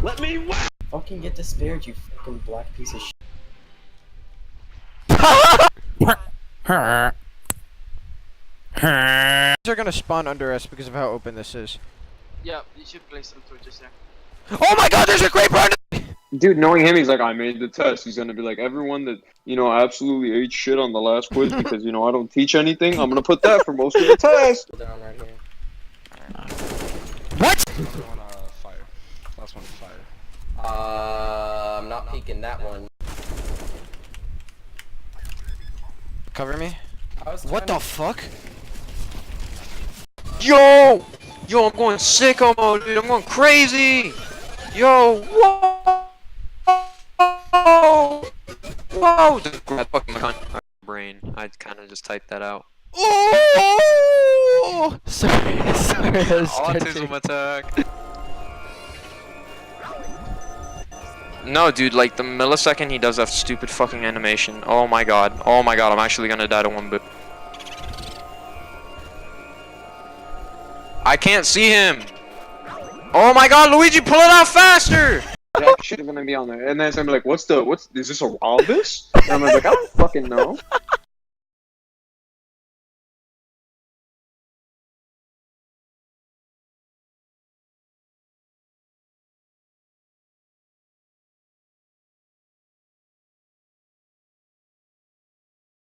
Let me whack! Fucking get despaired, you fucking black piece of shit. They're gonna spawn under us because of how open this is. Yeah, you should place some torches there. Oh my god, there's a creeper under— Dude, knowing him, he's like, I made the test. He's gonna be like, everyone that, you know, absolutely ate shit on the last quiz because, you know, I don't teach anything, I'm gonna put that for most of the test. Down right here. What? Fire. Last one, fire. I'm not peeking that one. Cover me. What the fuck? Yo! Yo, I'm going sicko mode, dude. I'm going crazy! Yo, whoa! Whoa! Just grab fucking my gun. Brain. I kind of just typed that out. Oh! Sorry, Autism attack. No, dude, like the millisecond he does that stupid fucking animation. Oh my god. Oh my god, I'm actually gonna die to one boot. I can't see him. Oh my god, Luigi, pull it out faster! Yeah, shit is gonna be on there. And then it's gonna be like, is this a Walrus? And I'm like, I don't fucking know.